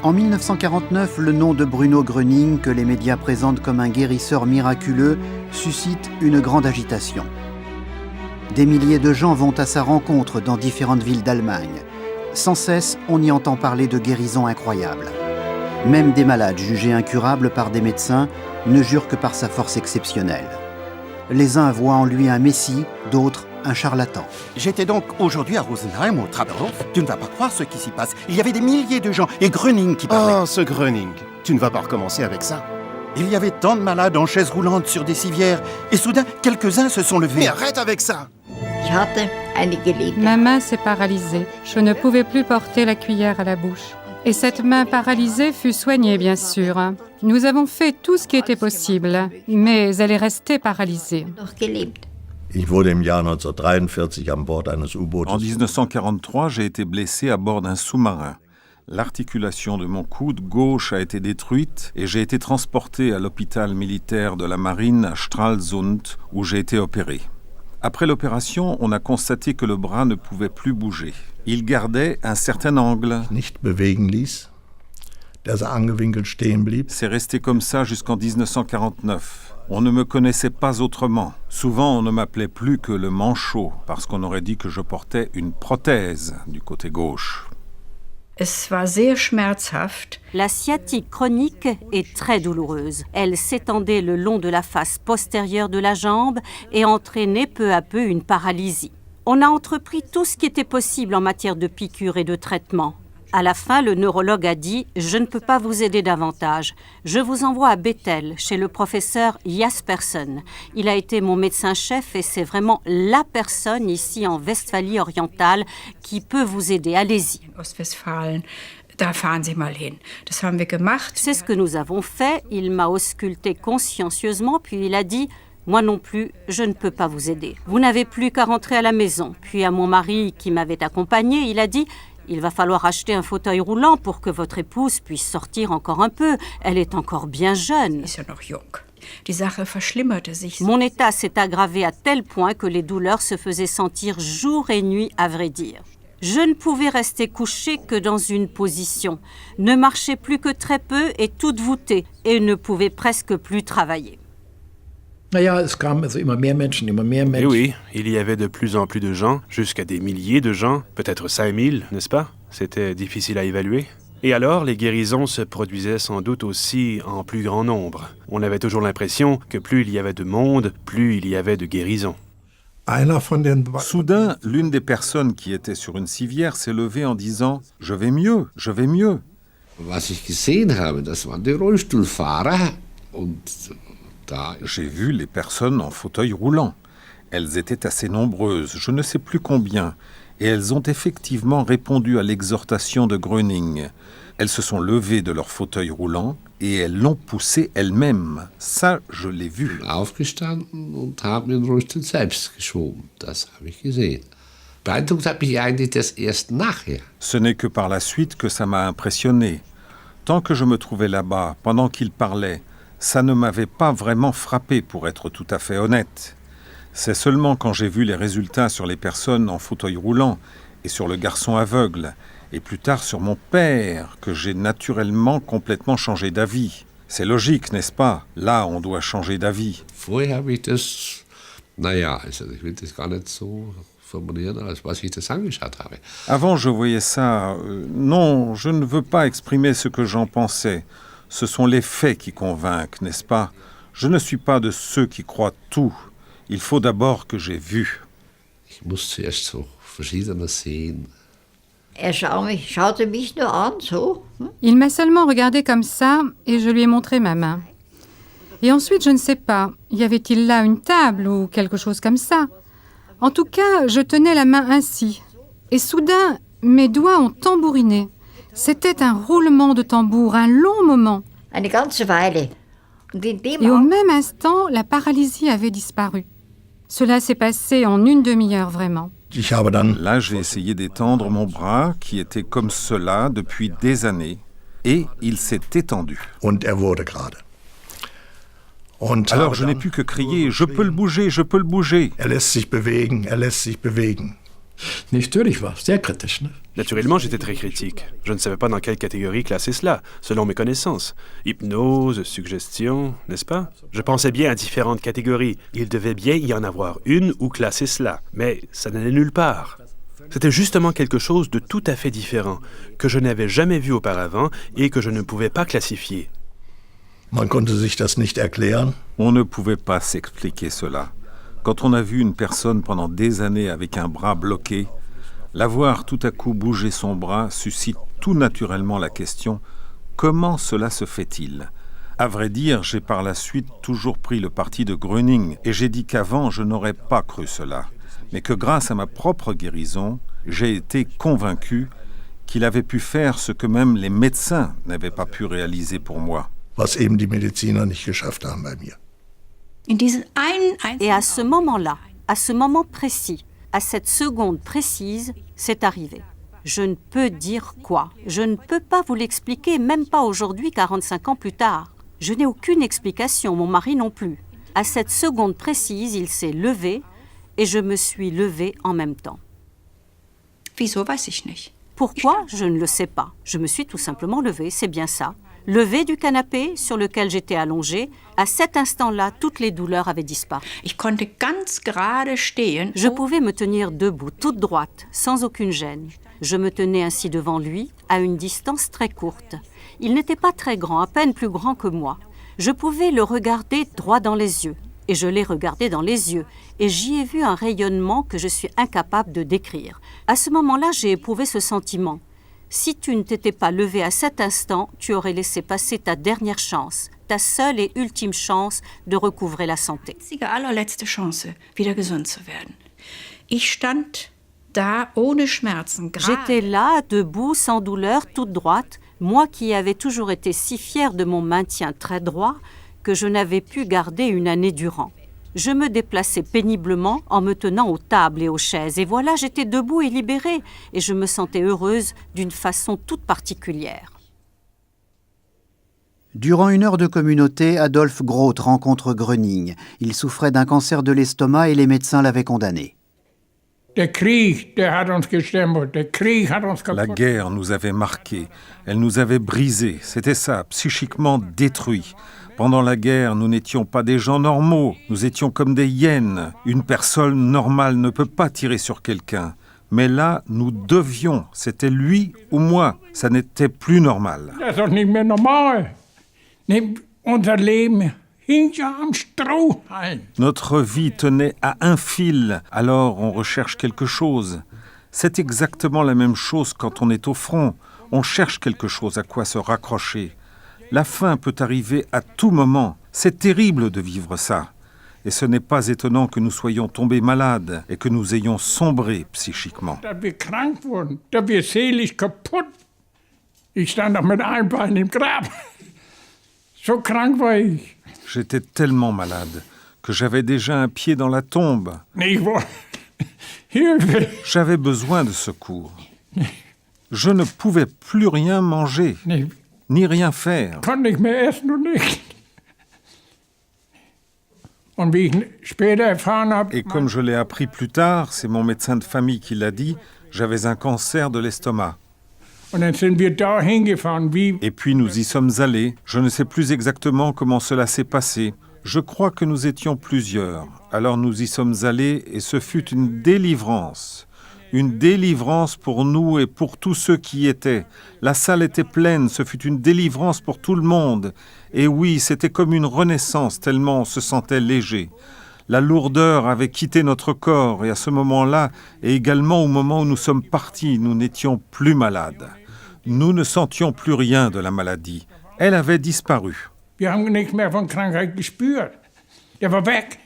En 1949, le nom de Bruno Gröning, que les médias présentent comme un guérisseur miraculeux, suscite une grande agitation. Des milliers de gens vont à sa rencontre dans différentes villes d'Allemagne. Sans cesse, on y entend parler de guérisons incroyables. Même des malades jugés incurables par des médecins ne jurent que par sa force exceptionnelle. Les uns voient en lui un messie, d'autres un charlatan. J'étais donc aujourd'hui à Rosenheim, au Trabanthof. Tu ne vas pas croire ce qui s'y passe. Il y avait des milliers de gens et Gröning qui parlait. Oh, ce Gröning. Tu ne vas pas recommencer avec ça. Il y avait tant de malades en chaises roulantes sur des civières. Et soudain, quelques-uns se sont levés. Mais arrête avec ça! Ma main s'est paralysée. Je ne pouvais plus porter la cuillère à la bouche. Et cette main paralysée fut soignée, bien sûr. Nous avons fait tout ce qui était possible, mais elle est restée paralysée. En 1943, j'ai été blessé à bord d'un sous-marin. L'articulation de mon coude gauche a été détruite et j'ai été transporté à l'hôpital militaire de la marine à Stralsund où j'ai été opéré. Après l'opération, on a constaté que le bras ne pouvait plus bouger. Il gardait un certain angle. C'est resté comme ça jusqu'en 1949. On ne me connaissait pas autrement. Souvent, on ne m'appelait plus que le manchot, parce qu'on aurait dit que je portais une prothèse du côté gauche. La sciatique chronique est très douloureuse. Elle s'étendait le long de la face postérieure de la jambe et entraînait peu à peu une paralysie. On a entrepris tout ce qui était possible en matière de piqûres et de traitements. À la fin, le neurologue a dit « Je ne peux pas vous aider davantage. Je vous envoie à Bethel, chez le professeur Jaspersen. Il a été mon médecin-chef et c'est vraiment la personne ici en Westphalie orientale qui peut vous aider. Allez-y. » C'est ce que nous avons fait. Il m'a ausculté consciencieusement, puis il a dit « Moi non plus, je ne peux pas vous aider. Vous n'avez plus qu'à rentrer à la maison. » Puis à mon mari qui m'avait accompagné, il a dit « Il va falloir acheter un fauteuil roulant pour que votre épouse puisse sortir encore un peu. Elle est encore bien jeune. » Mon état s'est aggravé à tel point que les douleurs se faisaient sentir jour et nuit, à vrai dire. Je ne pouvais rester couché que dans une position, ne marchais plus que très peu et toute voûtée, et ne pouvais presque plus travailler. Et oui, il y avait de plus en plus de gens, jusqu'à des milliers de gens, peut-être 5000, n'est-ce pas? C'était difficile à évaluer. Et alors, les guérisons se produisaient sans doute aussi en plus grand nombre. On avait toujours l'impression que plus il y avait de monde, plus il y avait de guérisons. Soudain, l'une des personnes qui était sur une civière s'est levée en disant « Je vais mieux, je vais mieux ». J'ai vu les personnes en fauteuil roulant. Elles étaient assez nombreuses, je ne sais plus combien, et elles ont effectivement répondu à l'exhortation de Gröning. Elles se sont levées de leur fauteuil roulant et elles l'ont poussé elles-mêmes. Ça, je l'ai vu. Ce n'est que par la suite que ça m'a impressionné. Tant que je me trouvais là-bas, pendant qu'il parlait, ça ne m'avait pas vraiment frappé, pour être tout à fait honnête. C'est seulement quand j'ai vu les résultats sur les personnes en fauteuil roulant et sur le garçon aveugle, et plus tard sur mon père, que j'ai naturellement complètement changé d'avis. C'est logique, n'est-ce pas? Là, on doit changer d'avis. Avant, je voyais ça... non, je ne veux pas exprimer ce que j'en pensais. Ce sont les faits qui convainquent, n'est-ce pas? Je ne suis pas de ceux qui croient tout. Il faut d'abord que j'ai vu. Il m'a seulement regardé comme ça et je lui ai montré ma main. Et ensuite, je ne sais pas, y avait-il là une table ou quelque chose comme ça? En tout cas, je tenais la main ainsi. Et soudain, mes doigts ont tambouriné. C'était un roulement de tambour, un long moment. Et au même instant, la paralysie avait disparu. Cela s'est passé en une demi-heure, vraiment. Là, j'ai essayé d'étendre mon bras, qui était comme cela depuis des années, et il s'est étendu. Alors je n'ai pu que crier « Je peux le bouger, je peux le bouger !» Natürlich war es sehr kritisch. Ne? Naturellement, j'étais très critique. Je ne savais pas dans quelle catégorie classer cela, selon mes connaissances. Hypnose, suggestion, n'est-ce pas? Je pensais bien à différentes catégories. Il devait bien y en avoir une où classer cela, mais ça n'allait nulle part. C'était justement quelque chose de tout à fait différent, que je n'avais jamais vu auparavant et que je ne pouvais pas classifier. Man konnte sich das nicht erklären. On ne pouvait pas s'expliquer cela. Quand on a vu une personne pendant des années avec un bras bloqué, la voir tout à coup bouger son bras suscite tout naturellement la question « Comment cela se fait-il » À vrai dire, j'ai par la suite toujours pris le parti de Gröning et j'ai dit qu'avant je n'aurais pas cru cela, mais que grâce à ma propre guérison, j'ai été convaincu qu'il avait pu faire ce que même les médecins n'avaient pas pu réaliser pour moi. Was eben die Mediziner nicht geschafft haben bei mir. Et à ce moment-là, à ce moment précis, à cette seconde précise, c'est arrivé. Je ne peux dire quoi. Je ne peux pas vous l'expliquer, même pas aujourd'hui, 45 ans plus tard. Je n'ai aucune explication, mon mari non plus. À cette seconde précise, il s'est levé et je me suis levée en même temps. Wieso, weiß ich nicht. Pourquoi? Je ne le sais pas. Je me suis tout simplement levée, c'est bien ça. Levée du canapé sur lequel j'étais allongée, à cet instant-là, toutes les douleurs avaient disparu. Ich konnte ganz gerade stehen. Je pouvais me tenir debout, toute droite, sans aucune gêne. Je me tenais ainsi devant lui, à une distance très courte. Il n'était pas très grand, à peine plus grand que moi. Je pouvais le regarder droit dans les yeux. Et je l'ai regardé dans les yeux. Et j'y ai vu un rayonnement que je suis incapable de décrire. À ce moment-là, j'ai éprouvé ce sentiment. Si tu ne t'étais pas levé à cet instant, tu aurais laissé passer ta dernière chance, ta seule et ultime chance de recouvrer la santé. Die allerletzte Chance, wieder gesund zu werden. Ich stand da ohne Schmerzen. J'étais là, debout, sans douleur, toute droite, moi qui avais toujours été si fière de mon maintien très droit que je n'avais pu garder une année durant. Je me déplaçais péniblement en me tenant aux tables et aux chaises. Et voilà, j'étais debout et libérée. Et je me sentais heureuse d'une façon toute particulière. Durant une heure de communauté, Adolf Groth rencontre Gröning. Il souffrait d'un cancer de l'estomac et les médecins l'avaient condamné. La guerre nous avait marqués, elle nous avait brisés, c'était ça, psychiquement détruits. Pendant la guerre, nous n'étions pas des gens normaux, nous étions comme des hyènes. Une personne normale ne peut pas tirer sur quelqu'un. Mais là, nous devions, c'était lui ou moi, ça n'était plus normal. Notre vie tenait à un fil, alors on recherche quelque chose. C'est exactement la même chose quand on est au front. On cherche quelque chose à quoi se raccrocher. La fin peut arriver à tout moment. C'est terrible de vivre ça. Et ce n'est pas étonnant que nous soyons tombés malades et que nous ayons sombré psychiquement. J'étais tellement malade que j'avais déjà un pied dans la tombe. J'avais besoin de secours. Je ne pouvais plus rien manger, ni rien faire. Et comme je l'ai appris plus tard, c'est mon médecin de famille qui l'a dit, j'avais un cancer de l'estomac. Et puis nous y sommes allés. Je ne sais plus exactement comment cela s'est passé. Je crois que nous étions plusieurs. Alors nous y sommes allés et ce fut une délivrance. Une délivrance pour nous et pour tous ceux qui y étaient. La salle était pleine, ce fut une délivrance pour tout le monde. Et oui, c'était comme une renaissance tellement on se sentait léger. La lourdeur avait quitté notre corps et à ce moment-là, et également au moment où nous sommes partis, nous n'étions plus malades. Nous ne sentions plus rien de la maladie. Elle avait disparu. Wir haben nichts mehr von Krankheit gespürt. Der war weg.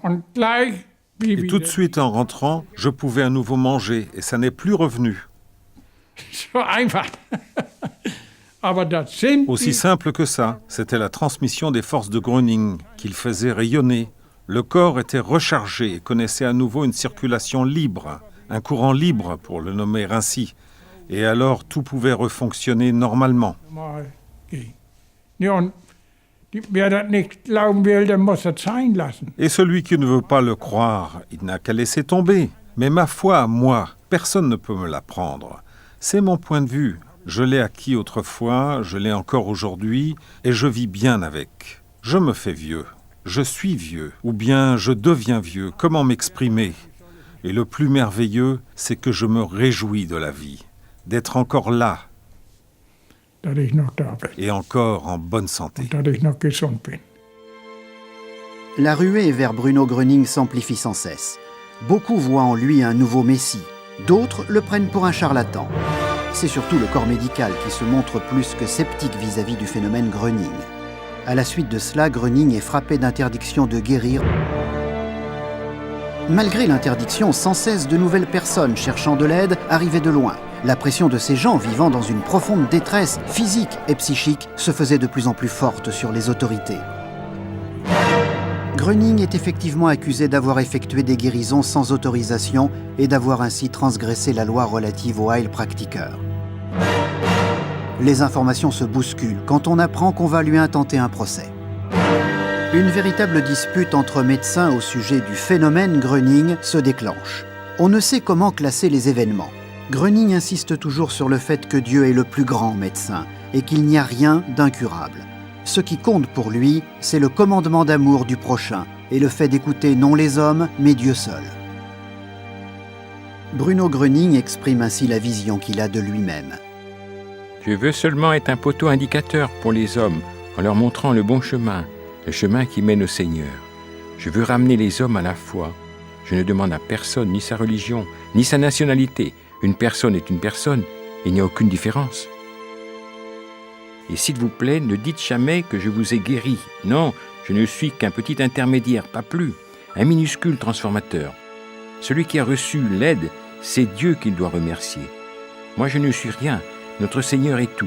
Und gleich Et tout de suite en rentrant, je pouvais à nouveau manger et ça n'est plus revenu. So einfach. Aber das sind Aussi simple que ça, c'était la transmission des forces de Gröning qu'il faisait rayonner. Le corps était rechargé et connaissait à nouveau une circulation libre, un courant libre pour le nommer ainsi. Et alors tout pouvait refonctionner normalement. Et celui qui ne veut pas le croire, il n'a qu'à laisser tomber. Mais ma foi à moi, personne ne peut me la prendre. C'est mon point de vue. Je l'ai acquis autrefois, je l'ai encore aujourd'hui, et je vis bien avec. Je me fais vieux. Je suis vieux, ou bien je deviens vieux. Comment m'exprimer ? Et le plus merveilleux, c'est que je me réjouis de la vie, d'être encore là, dat ich noch da bin et encore en bonne santé. und dass ich noch gesund bin. La ruée vers Bruno Gröning s'amplifie sans cesse. Beaucoup voient en lui un nouveau messie. D'autres le prennent pour un charlatan. C'est surtout le corps médical qui se montre plus que sceptique vis-à-vis du phénomène Gröning. À la suite de cela, Gröning est frappé d'interdiction de guérir. Malgré l'interdiction, sans cesse de nouvelles personnes cherchant de l'aide arrivaient de loin. La pression de ces gens vivant dans une profonde détresse physique et psychique se faisait de plus en plus forte sur les autorités. Gröning est effectivement accusé d'avoir effectué des guérisons sans autorisation et d'avoir ainsi transgressé la loi relative aux Heilpraktiker. Les informations se bousculent quand on apprend qu'on va lui intenter un procès. Une véritable dispute entre médecins au sujet du phénomène Gröning se déclenche. On ne sait comment classer les événements. Gröning insiste toujours sur le fait que Dieu est le plus grand médecin et qu'il n'y a rien d'incurable. Ce qui compte pour lui, c'est le commandement d'amour du prochain et le fait d'écouter non les hommes, mais Dieu seul. Bruno Gröning exprime ainsi la vision qu'il a de lui-même. Je veux seulement être un poteau indicateur pour les hommes, en leur montrant le bon chemin, le chemin qui mène au Seigneur. Je veux ramener les hommes à la foi. Je ne demande à personne ni sa religion, ni sa nationalité. Une personne est une personne, il n'y a aucune différence. Et s'il vous plaît, ne dites jamais que je vous ai guéri. Non, je ne suis qu'un petit intermédiaire, pas plus, un minuscule transformateur. Celui qui a reçu l'aide, c'est Dieu qu'il doit remercier. Moi, je ne suis rien, notre Seigneur est tout.